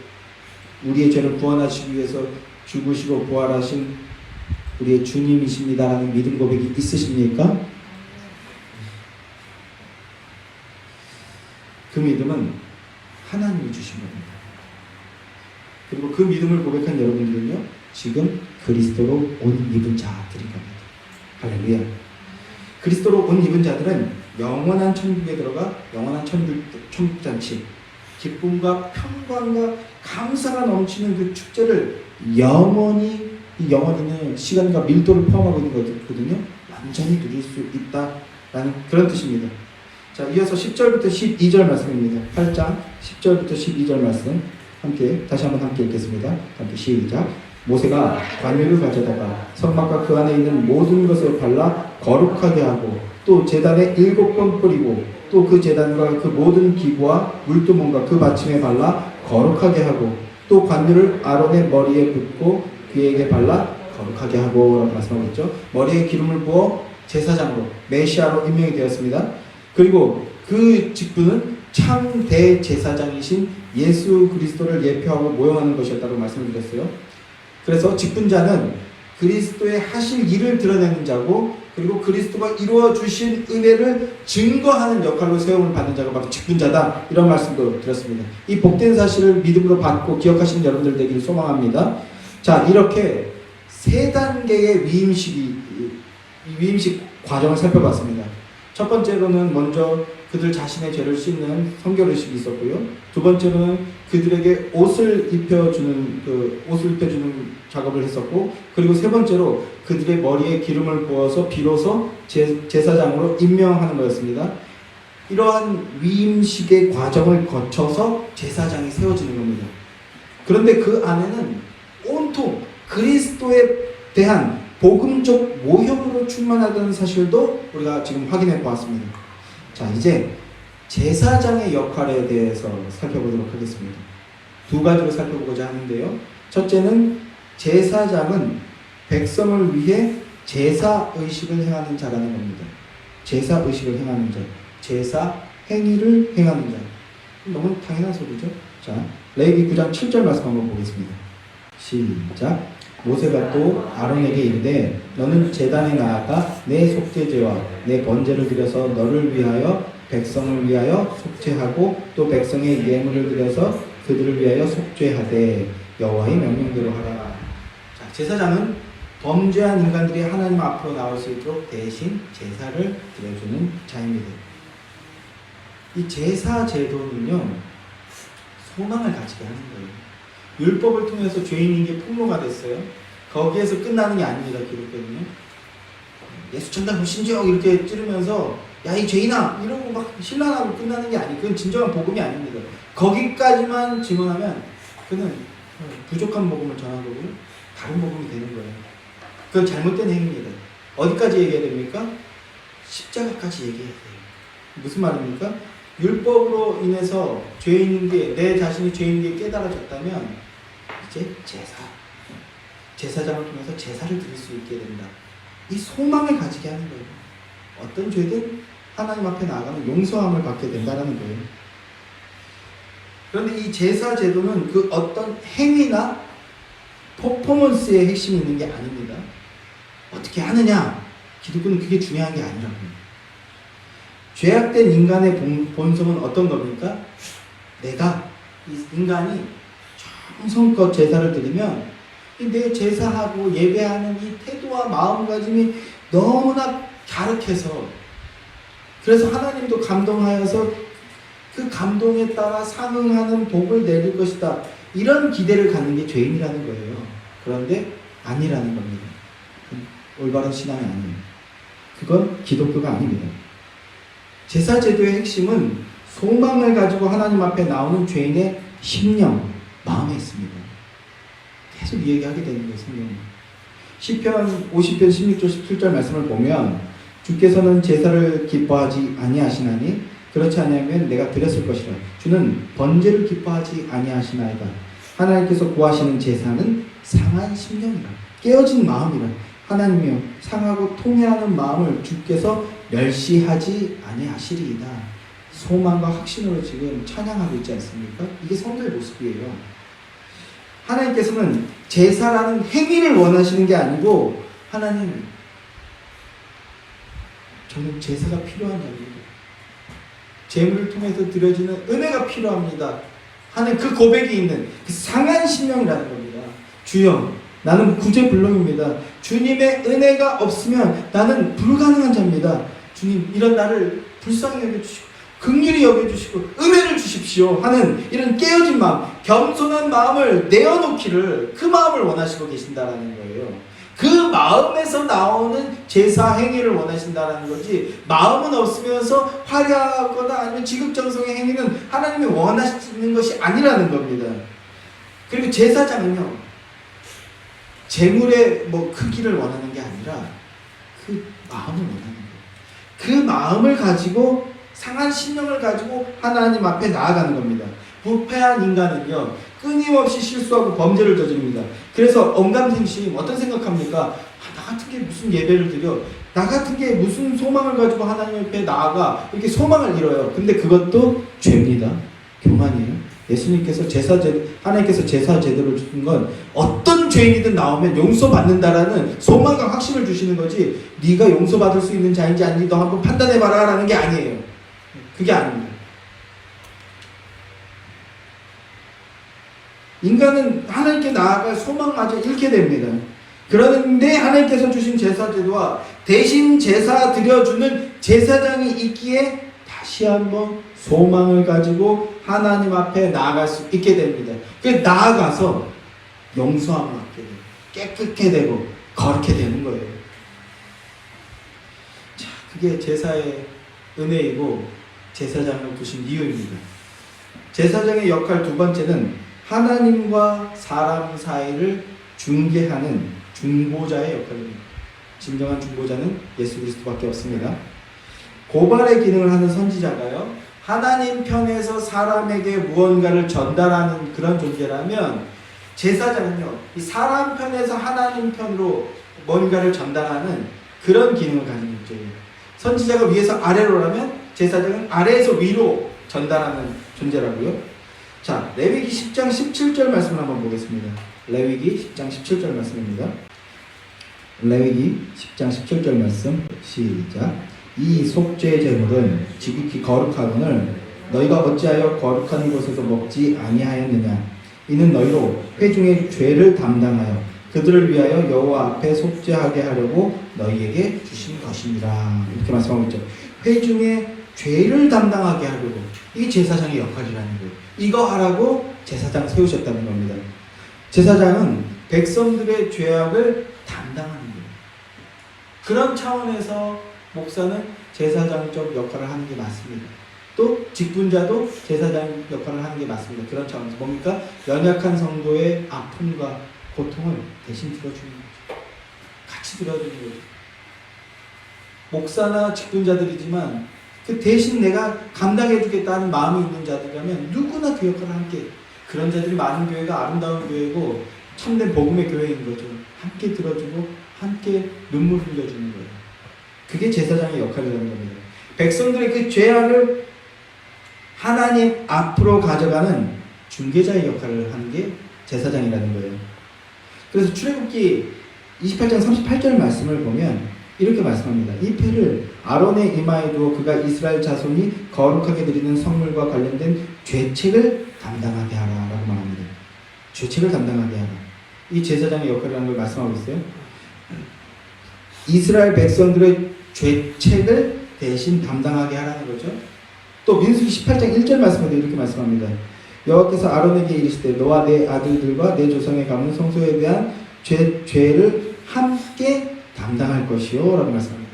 구원하시기 위해서 죽으시고 부활하신 우리의 주님이십니다라는 믿음 고백이 있으십니까? 그 믿음은 하나님이 주신 겁니다. 그리고 그 믿음을 고백한 여러분들은요, 지금 그리스도로 옷 입은 자들인 겁니다. 할렐루야. 그리스도로 옷 입은 자들은 영원한 천국에 들어가 영원한 천국잔치, 기쁨과 평강과 감사가 넘치는 그 축제를 영원히, 이 영원히는 시간과 밀도를 포함하고 있는 거거든요. 완전히 누릴 수 있다라는 그런 뜻입니다. 자, 이어서 10절부터 12절 말씀입니다. 8장 10절부터 12절 말씀 다시 한번 함께 읽겠습니다. 함께 시작. 모세가 관유를 가져다가 성막과 그 안에 있는 모든 것을 발라 거룩하게 하고 또 제단에 7번 뿌리고 또 그 제단과 그 모든 기구와 물두멍과 그 받침에 발라 거룩하게 하고 또 관유를 아론의 머리에 붓고 그에게 발라 거룩하게 하고 라고 말씀하고 있죠. 머리에 기름을 부어 제사장으로 메시아로 임명이 되었습니다. 그리고 그 직분은 참 대제사장이신 예수 그리스도를 예표하고 모형하는 것이었다고 말씀을 드렸어요. 그래서 직분자는 그리스도의 하실 일을 드러내는 자고, 그리고 그리스도가 이루어 주신 은혜를 증거하는 역할로 세움을 받는 자가 바로 직분자다, 이런 말씀도 드렸습니다. 이 복된 사실을 믿음으로 받고 기억하시는 여러분들 되기를 소망합니다. 자, 이렇게 세 단계의 위임식 과정을 살펴봤습니다. 첫 번째로는 먼저 그들 자신의 죄를 씻는 성결의식이 있었고요. 두 번째로는 그들에게 옷을 입혀주는 작업을 했었고, 그리고 세 번째로 그들의 머리에 기름을 부어서 비로소 제사장으로 임명하는 거였습니다. 이러한 위임식의 과정을 거쳐서 제사장이 세워지는 겁니다. 그런데 그 안에는 온통 그리스도에 대한 복음적 모형으로 충만하다는 사실도 우리가 지금 확인해 보았습니다. 자, 이제 제사장의 역할에 대해서 살펴보도록 하겠습니다. 두 가지로 살펴보고자 하는데요. 첫째는 제사장은 백성을 위해 제사의식을 행하는 자라는 겁니다. 제사의식을 행하는 자, 제사 행위를 행하는 자. 너무 당연한 소리죠. 자, 레위기 9장 7절 말씀 한번 보겠습니다. 시작. 모세가 또 아론에게 이르되 너는 제단에 나아가 내 속죄제와 내 번제를 드려서 너를 위하여 백성을 위하여 속죄하고 또 백성의 예물을 드려서 그들을 위하여 속죄하되 여호와의 명령대로 하라. 자, 제사장은 범죄한 인간들이 하나님 앞으로 나올 수 있도록 대신 제사를 드려주는 자입니다. 이 제사 제도는요, 소망을 가지게 하는 거예요. 율법을 통해서 죄인인 게 폭로가 됐어요. 거기에서 끝나는 게 아닙니다. 기록되면요. 예수 천당 신지역 이렇게 찌르면서 야 이 죄인아 이러고 막 신랄하고 끝나는 게 아니에요. 그건 진정한 복음이 아닙니다. 거기까지만 증언하면 그는 부족한 복음을 전한 거고요. 다른 복음이 되는 거예요. 그건 잘못된 행위입니다. 어디까지 얘기해야 됩니까? 십자가까지 얘기해야 돼요. 무슨 말입니까? 율법으로 인해서 내 자신이 죄인인 게 깨달아졌다면 이제 제사장을 통해서 제사를 드릴 수 있게 된다. 이 소망을 가지게 하는 거예요. 어떤 죄든 하나님 앞에 나아가면 용서함을 받게 된다는 거예요. 그런데 이 제사 제도는 그 어떤 행위나 퍼포먼스의 핵심이 있는 게 아닙니다. 어떻게 하느냐? 기독교는 그게 중요한 게 아니라고요. 죄악된 인간의 본성은 어떤 겁니까? 내가 이 인간이 정성껏 제사를 드리면 내 제사하고 예배하는 이 태도와 마음가짐이 너무나 갸륵해서, 그래서 하나님도 감동하여서 그 감동에 따라 상응하는 복을 내릴 것이다, 이런 기대를 갖는 게 죄인이라는 거예요. 그런데 아니라는 겁니다. 올바른 신앙이 아니에요. 그건 기독교가 아닙니다. 제사 제도의 핵심은 소망을 가지고 하나님 앞에 나오는 죄인의 심령, 마음에 있습니다. 계속 이 얘기하게 되는 거예요. 성경은. 시편 50편 16절 17절 말씀을 보면 주께서는 제사를 기뻐하지 아니하시나니 그렇지 아니하면 내가 드렸을 것이라. 주는 번제를 기뻐하지 아니하시나이다. 하나님께서 구하시는 제사는 상한 심령이라, 깨어진 마음이라. 하나님이여 상하고 통회하는 마음을 주께서 멸시하지 아니하시리이다. 소망과 확신으로 지금 찬양하고 있지 않습니까? 이게 성도의 모습이에요. 하나님께서는 제사라는 행위를 원하시는 게 아니고, 하나님, 저는 제사가 필요한 자입니다. 제물을 통해서 드려지는 은혜가 필요합니다 하는 그 고백이 있는 그 상한 심령이라는 겁니다. 주여, 나는 구제불능입니다. 주님의 은혜가 없으면 나는 불가능한 자입니다. 주님, 이런 나를 불쌍히 여겨주시고 긍휼히 여겨주시고 은혜를 주십시오 하는 이런 깨어진 마음, 겸손한 마음을 내어놓기를, 그 마음을 원하시고 계신다라는 거예요. 그 마음에서 나오는 제사 행위를 원하신다라는 거지, 마음은 없으면서 화려하거나 아니면 지극정성의 행위는 하나님이 원하시는 것이 아니라는 겁니다. 그리고 제사장은요, 재물의 크기를 원하는 게 아니라 그 마음을 원하는 거예요. 그 마음을 가지고, 상한 신령을 가지고 하나님 앞에 나아가는 겁니다. 부패한 인간은요, 끊임없이 실수하고 범죄를 저지릅니다. 그래서 언감생심 어떤 생각합니까? 나 같은 게 무슨 예배를 드려? 나 같은 게 무슨 소망을 가지고 하나님 옆에 나아가? 이렇게 소망을 잃어요. 근데 그것도 죄입니다. 교만이에요. 예수님께서 하나님께서 제사 제도를 주신 건 어떤 죄인이든 나오면 용서받는다라는 소망과 확신을 주시는 거지, 네가 용서받을 수 있는 자인지 아닌지 너 한번 판단해봐라 라는 게 아니에요. 그게 아닙니다. 인간은 하나님께 나아갈 소망마저 잃게 됩니다. 그런데 하나님께서 주신 제사제도와 대신 제사 드려주는 제사장이 있기에 다시 한번 소망을 가지고 하나님 앞에 나아갈 수 있게 됩니다. 그 나아가서 용서함을 받게 되고 깨끗게 되고 거룩게 되는 거예요. 자, 그게 제사의 은혜이고 제사장을 두신 이유입니다. 제사장의 역할 두 번째는 하나님과 사람 사이를 중개하는 중보자의 역할입니다. 진정한 중보자는 예수 그리스도밖에 없습니다. 고발의 기능을 하는 선지자가요, 하나님 편에서 사람에게 무언가를 전달하는 그런 존재라면, 제사장은요, 이 사람 편에서 하나님 편으로 뭔가를 전달하는 그런 기능을 가진 존재예요. 선지자가 위에서 아래로라면 제사장은 아래에서 위로 전달하는 존재라고요. 자, 레위기 10장 17절 말씀을 한번 보겠습니다. 레위기 10장 17절 말씀입니다. 레위기 10장 17절 말씀 시작. 이 속죄 제물은 지극히 거룩하거늘 너희가 어찌하여 거룩한 곳에서 먹지 아니하였느냐. 이는 너희로 회중의 죄를 담당하여 그들을 위하여 여호와 앞에 속죄하게 하려고 너희에게 주신 것이니라. 이렇게 말씀하고 있죠. 회중의 죄를 담당하게 하려고. 이게 제사장의 역할이라는 거예요. 이거 하라고 제사장 세우셨다는 겁니다. 제사장은 백성들의 죄악을 담당하는 거예요. 그런 차원에서 목사는 제사장적 역할을 하는 게 맞습니다. 또 직분자도 제사장 역할을 하는 게 맞습니다. 그런 차원에서 뭡니까? 연약한 성도의 아픔과 고통을 대신 들어주는 거죠. 같이 들어주는 거죠. 목사나 직분자들이지만 그 대신 내가 감당해주겠다는 마음이 있는 자들이라면 누구나 그 역할을 함께, 그런 자들이 많은 교회가 아름다운 교회고 참된 복음의 교회인 거죠. 함께 들어주고 함께 눈물 흘려주는 거예요. 그게 제사장의 역할이라는 겁니다. 백성들의 그 죄악을 하나님 앞으로 가져가는 중개자의 역할을 하는 게 제사장이라는 거예요. 그래서 출애굽기 28장 38절 말씀을 보면 이렇게 말씀합니다. 이 패를 아론의 이마에 두어 그가 이스라엘 자손이 거룩하게 드리는 성물과 관련된 죄책을 담당하게 하라 라고 말합니다. 죄책을 담당하게 하라. 이 제사장의 역할이라는 걸 말씀하고 있어요. 이스라엘 백성들의 죄책을 대신 담당하게 하라는 거죠. 또 민수기 18장 1절 말씀에도 이렇게 말씀합니다. 여호와께서 아론에게 이르시되 너와 내 아들들과 내 조상의 가문 성소에 대한 죄를 함께 담당할 것이요 라고 말씀합니다.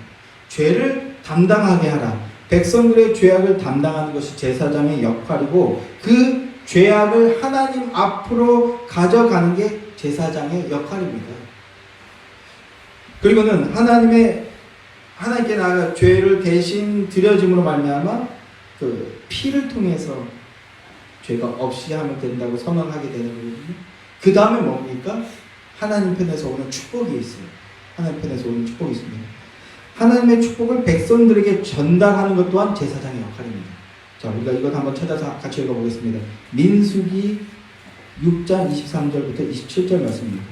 죄를 담당하게 하라. 백성들의 죄악을 담당하는 것이 제사장의 역할이고 그 죄악을 하나님 앞으로 가져가는 게 제사장의 역할입니다. 그리고는 하나님께 나아가 죄를 대신 드려짐으로 말미암아 그 피를 통해서 죄가 없이 하면 된다고 선언하게 되는 거거든요. 그 다음에 뭡니까? 하나님 편에서 오는 축복이 있어요. 하나님 편에서 오는 축복이 있습니다. 하나님의 축복을 백성들에게 전달하는 것 또한 제사장의 역할입니다. 자, 우리가 이것 한번 찾아서 같이 읽어보겠습니다. 민수기 6장 23절부터 27절 말씀입니다.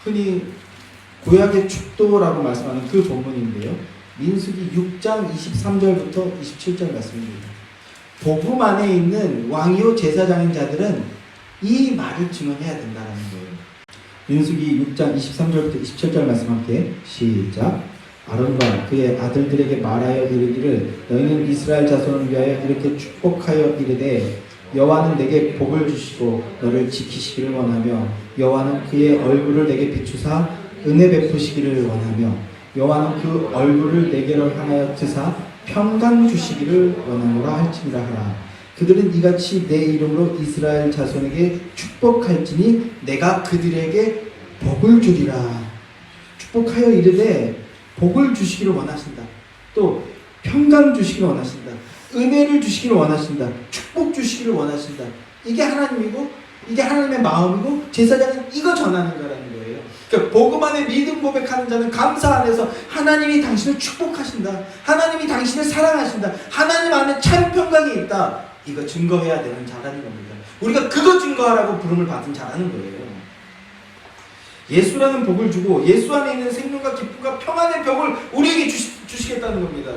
흔히 구약의 축도라고 말씀하는 그 본문인데요. 민수기 6장 23절부터 27절 말씀입니다. 복음 안에 있는 왕이요 제사장인 자들은 이 말을 증언해야 된다는 거예요. 민수기 6장 23절부터 27절 말씀 함께 시작. 아론과 그의 아들들에게 말하여 이르기를 너희는 이스라엘 자손을 위하여 이렇게 축복하여 이르되 여호와는 내게 복을 주시고 너를 지키시기를 원하며 여호와는 그의 얼굴을 내게 비추사 은혜 베푸시기를 원하며 여호와는 그 얼굴을 내게로 향하여 드사 평강 주시기를 원하노라 할지니라 하라. 그들은 이같이 내 이름으로 이스라엘 자손에게 축복할지니 내가 그들에게 복을 주리라. 축복하여 이르되 복을 주시기를 원하신다. 또 평강 주시기를 원하신다. 은혜를 주시기를 원하신다. 축복 주시기를 원하신다. 이게 하나님이고 이게 하나님의 마음이고 제사장은 이거 전하는 거라는 거예요. 그러니까 복음 안에 믿음 고백하는 자는 감사 안에서 하나님이 당신을 축복하신다. 하나님이 당신을 사랑하신다. 하나님 안에 참 평강이 있다. 이거 증거해야 되는 자라는 겁니다. 우리가 그거 증거하라고 부름을 받은 자라는 거예요. 예수라는 복을 주고 예수 안에 있는 생명과 기쁨과 평안의 벽을 우리에게 주시겠다는 겁니다.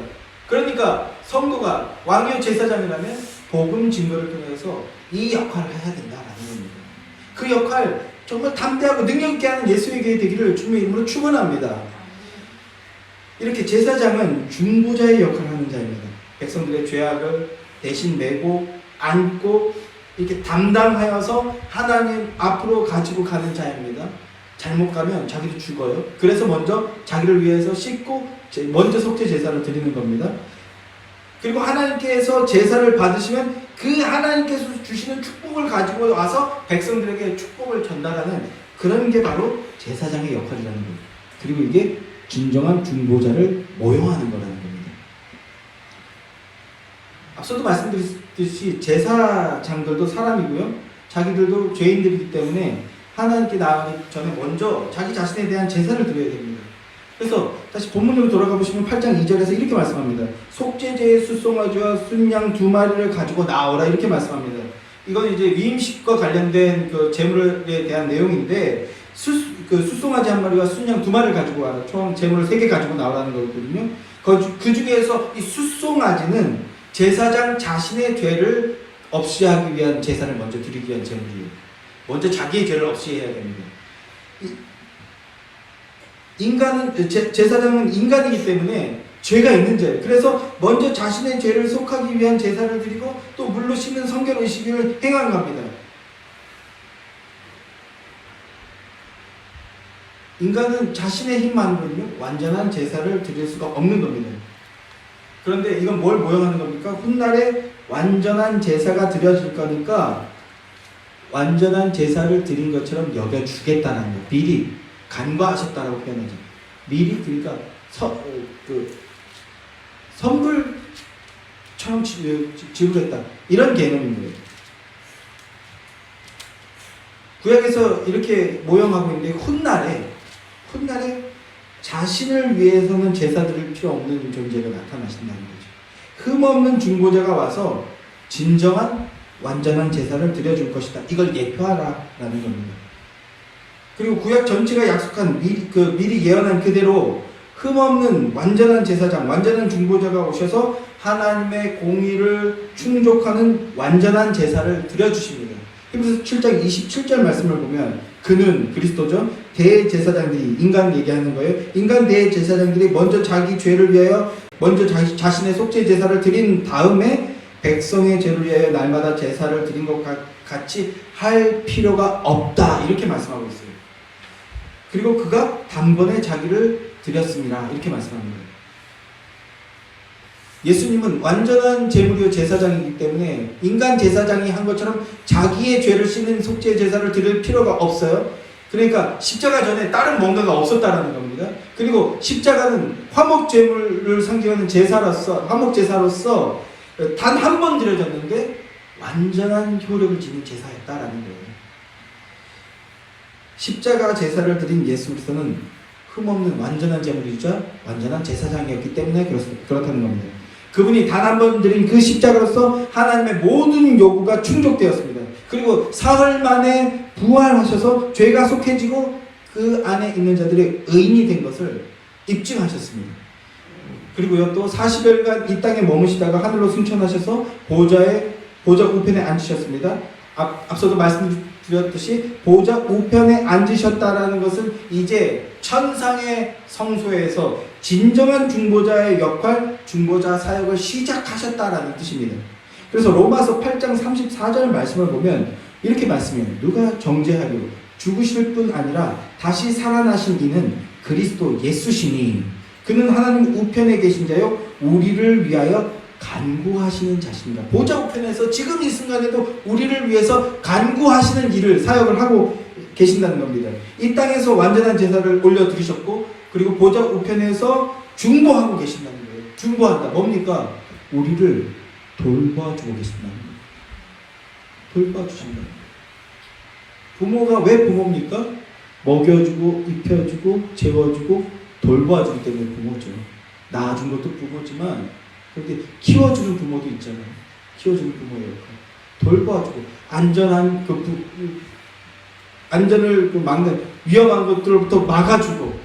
그러니까 성도가 왕이요 제사장이라면 복음 증거를 통해서 이 역할을 해야 된다라는 겁니다. 그 역할 정말 담대하고 능력 있게 하는 예수의 교회 되기를 주님의 이름으로 축원합니다. 이렇게 제사장은 중보자의 역할을 하는 자입니다. 백성들의 죄악을 대신 메고 안고 이렇게 담당하여서 하나님 앞으로 가지고 가는 자입니다. 잘못 가면 자기도 죽어요. 그래서 먼저 자기를 위해서 씻고 먼저 속죄 제사를 드리는 겁니다. 그리고 하나님께서 제사를 받으시면 그 하나님께서 주시는 축복을 가지고 와서 백성들에게 축복을 전달하는 그런 게 바로 제사장의 역할이라는 거예요. 그리고 이게 진정한 중보자를 모형하는 거라는 겁니다. 앞서도 말씀드렸듯이 제사장들도 사람이고요. 자기들도 죄인들이기 때문에 하나님께 나아가기 전에 먼저 자기 자신에 대한 제사를 드려야 됩니다. 그래서 다시 본문으로 돌아가 보시면 8장 2절에서 이렇게 말씀합니다. 속죄제의 숫송아지와 순양 2마리를 가지고 나오라 이렇게 말씀합니다. 이건 이제 위임식과 관련된 그 제물에 대한 내용인데 그 숫송아지 1마리와 순양 2마리를 가지고 와라. 총 제물을 3개 가지고 나오라는 거거든요. 그 중에서 이 숫송아지는 제사장 자신의 죄를 없이 하기 위한 제사를 먼저 드리기 위한 제물이에요. 먼저 자기의 죄를 없이 해야 됩니다. 제사장은 인간이기 때문에 죄가 있는 자예요. 그래서 먼저 자신의 죄를 속하기 위한 제사를 드리고 또 물로 씻는 성결 의식을 행하는 겁니다. 인간은 자신의 힘만으로는 완전한 제사를 드릴 수가 없는 겁니다. 그런데 이건 뭘 모형하는 겁니까? 훗날에 완전한 제사가 드려질 거니까 완전한 제사를 드린 것처럼 여겨주겠다는 거예요. 미리 간과하셨다라고 표현하죠. 미리 그러니까 선불처럼 지불했다. 이런 개념인 거예요. 구약에서 이렇게 모형하고 있는데 훗날에 자신을 위해서는 제사 드릴 필요 없는 존재가 나타나신다는 거죠. 흠없는 중보자가 와서 진정한 완전한 제사를 드려줄 것이다. 이걸 예표하라라는 겁니다. 그리고 구약 전체가 약속한 미리 예언한 그대로 흠없는 완전한 제사장, 완전한 중보자가 오셔서 하나님의 공의를 충족하는 완전한 제사를 드려주십니다. 히브리서 7장 27절 말씀을 보면 그는 그리스도죠. 대제사장들이 인간 얘기하는 거예요. 인간 대제사장들이 먼저 자기 죄를 위하여 먼저 자신의 속죄 제사를 드린 다음에 백성의 죄를 위하여 날마다 제사를 드린 것 같이 할 필요가 없다. 이렇게 말씀하고 있어요. 그리고 그가 단번에 자기를 드렸습니다. 이렇게 말씀합니다. 예수님은 완전한 제물이요 제사장이기 때문에 인간 제사장이 한 것처럼 자기의 죄를 씻는 속죄 제사를 드릴 필요가 없어요. 그러니까 십자가 전에 다른 뭔가가 없었다라는 겁니다. 그리고 십자가는 화목 제물을 상징하는 제사로서 화목 제사로서 단 한 번 드려졌는데 완전한 효력을 지닌 제사였다라는 거예요. 십자가 제사를 드린 예수 그리스도는 흠없는 완전한 제물이자 완전한 제사장이었기 때문에 그렇다는 겁니다. 그분이 단 한 번 드린 그 십자가로서 하나님의 모든 요구가 충족되었습니다. 그리고 사흘 만에 부활하셔서 죄가 속해지고 그 안에 있는 자들의 의인이 된 것을 입증하셨습니다. 그리고요 또 40여일간 이 땅에 머무시다가 하늘로 승천하셔서 보좌 우편에 앉으셨습니다. 앞서도 말씀드렸듯이 보좌 우편에 앉으셨다라는 것은 이제 천상의 성소에서 진정한 중보자의 역할, 중보자 사역을 시작하셨다라는 뜻입니다. 그래서 로마서 8장 34절 말씀을 보면 이렇게 말씀해요. 누가 정죄하리요? 죽으실 뿐 아니라 다시 살아나신 이는 그리스도 예수시니 그는 하나님 우편에 계신 자요 우리를 위하여 간구하시는 자신이다. 보좌 우편에서 지금 이 순간에도 우리를 위해서 간구하시는 일을 사역을 하고 계신다는 겁니다. 이 땅에서 완전한 제사를 올려드리셨고 그리고 보좌 우편에서 중보하고 계신다는 거예요. 중보한다. 뭡니까? 우리를 돌봐주고 계신다는 거예요. 돌봐주신다는 거예요. 부모가 왜 부모입니까? 먹여주고 입혀주고 재워주고 돌봐주기 때문에 부모죠. 낳아준 것도 부모지만 그렇게 키워주는 부모도 있잖아요. 키워주는 부모의 역할. 돌봐주고 안전한 안전을 막는 위험한 것들로부터 막아주고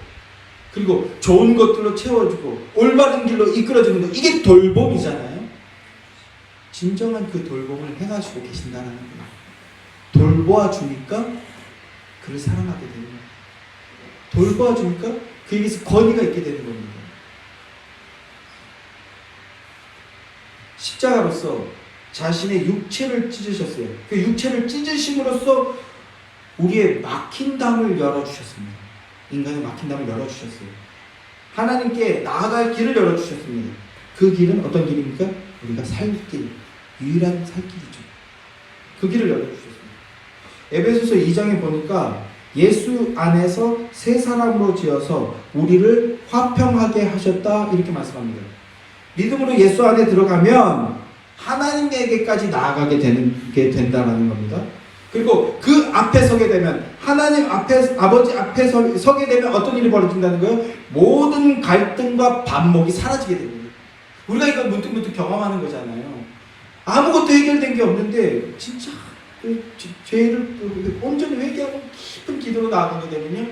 그리고 좋은 것들로 채워주고 올바른 길로 이끌어주는 것, 이게 돌봄이잖아요. 진정한 그 돌봄을 행하시고 계신다는 거예요. 돌보아주니까 그를 사랑하게 되는 거예요. 돌보아주니까 그에게서 권위가 있게 되는 겁니다. 십자가로서 자신의 육체를 찢으셨어요. 그 육체를 찢으심으로써 우리의 막힌 담을 열어주셨습니다. 인간의 막힌 담을 열어주셨어요. 하나님께 나아갈 길을 열어주셨습니다. 그 길은 어떤 길입니까? 우리가 살 길, 유일한 살 길이죠. 그 길을 열어주셨습니다. 에베소서 2장에 보니까 예수 안에서 새 사람으로 지어서 우리를 화평하게 하셨다 이렇게 말씀합니다. 믿음으로 예수 안에 들어가면 하나님에게까지 나아가게 된다는 겁니다. 그리고 그 앞에 서게 되면 하나님 앞에 아버지 앞에 서게 되면 어떤 일이 벌어진다는 거예요? 모든 갈등과 반목이 사라지게 됩니다. 우리가 이거 문득문득 경험하는 거잖아요. 아무것도 해결된 게 없는데 진짜 죄를 온전히 회개하고 깊은 기도로 나아가게 되면요,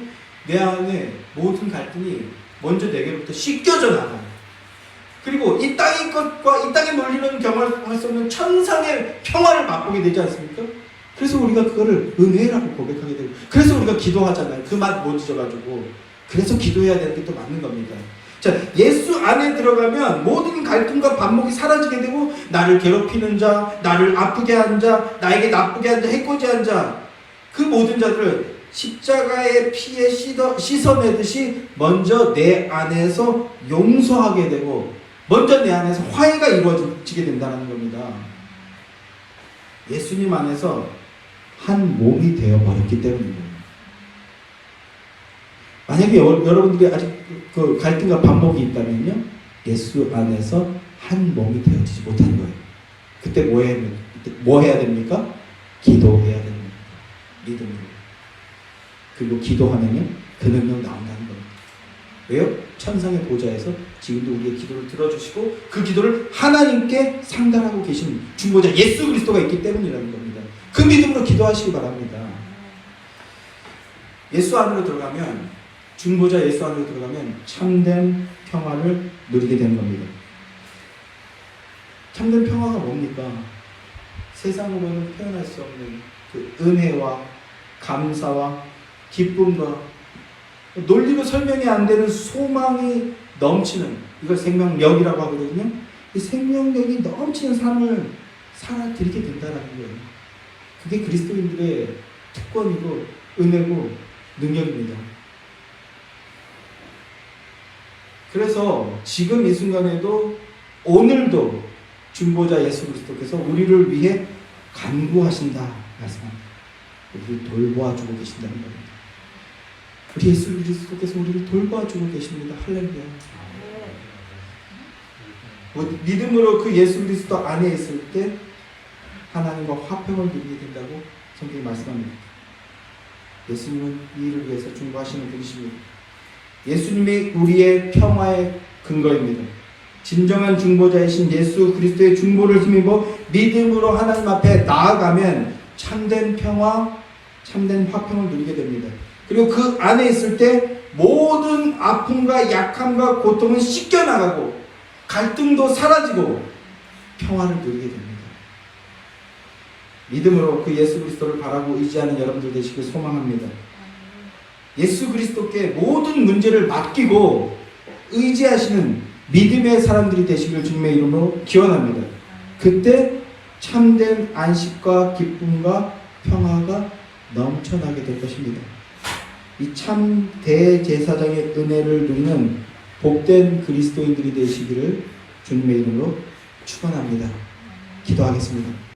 내 안에 모든 갈등이 먼저 내게로부터 씻겨져 나가요. 그리고 이 땅의 것과 이 땅의 논리로는 경험할 수 없는 천상의 평화를 맛보게 되지 않습니까? 그래서 우리가 그거를 은혜라고 고백하게 되고, 그래서 우리가 기도하잖아요. 그 맛 못 잊어가지고. 그래서 기도해야 되는 게 또 맞는 겁니다. 자, 예수 안에 들어가면 모든 갈등과 반목이 사라지게 되고, 나를 괴롭히는 자, 나를 아프게 한 자, 나에게 나쁘게 한 자, 해코지한 자, 그 모든 자들을 십자가의 피에 씻어내듯이 먼저 내 안에서 용서하게 되고, 먼저 내 안에서 화해가 이루어지게 된다는 겁니다. 예수님 안에서 한 몸이 되어버렸기 때문입니다. 만약에 여러분들이 아직 그 갈등과 반목이 있다면요, 예수 안에서 한 몸이 되어지지 못한 거예요. 그때 뭐 해야 됩니까? 기도해야 됩니다. 믿음으로. 그리고 기도하면요, 그 능력 나온다는 겁니다. 왜요? 천상의 보좌에서 지금도 우리의 기도를 들어주시고 그 기도를 하나님께 상달하고 계신 중보자 예수 그리스도가 있기 때문이라는 겁니다. 그 믿음으로 기도하시기 바랍니다. 예수 안으로 들어가면, 중보자 예수 안으로 들어가면 참된 평화를 누리게 되는 겁니다. 참된 평화가 뭡니까? 세상으로는 표현할 수 없는 그 은혜와 감사와 기쁨과 논리로 설명이 안 되는 소망이 넘치는, 이걸 생명력이라고 하거든요. 이 생명력이 넘치는 삶을 살아드리게 된다는 거예요. 그게 그리스도인들의 특권이고 은혜고 능력입니다. 그래서 지금 이 순간에도 오늘도 중보자 예수 그리스도께서 우리를 위해 간구하신다 말씀합니다. 우리를 돌보아주고 계신다는 겁니다. 우리 예수 그리스도께서 우리를 돌봐주고 계십니다. 할렐루야. 믿음으로 그 예수 그리스도 안에 있을 때 하나님과 화평을 누리게 된다고 성경이 말씀합니다. 예수님은 이 일을 위해서 중보하시는 분이십니다. 예수님이 우리의 평화의 근거입니다. 진정한 중보자이신 예수 그리스도의 중보를 힘입어 믿음으로 하나님 앞에 나아가면 참된 평화, 참된 화평을 누리게 됩니다. 그리고 그 안에 있을 때 모든 아픔과 약함과 고통은 씻겨나가고 갈등도 사라지고 평화를 누리게 됩니다. 믿음으로 그 예수 그리스도를 바라고 의지하는 여러분들 되시길 소망합니다. 예수 그리스도께 모든 문제를 맡기고 의지하시는 믿음의 사람들이 되시길 주님의 이름으로 기원합니다. 그때 참된 안식과 기쁨과 평화가 넘쳐나게 될 것입니다. 이 참 대제사장의 은혜를 누리는 복된 그리스도인들이 되시기를 주님의 이름으로 축원합니다. 기도하겠습니다.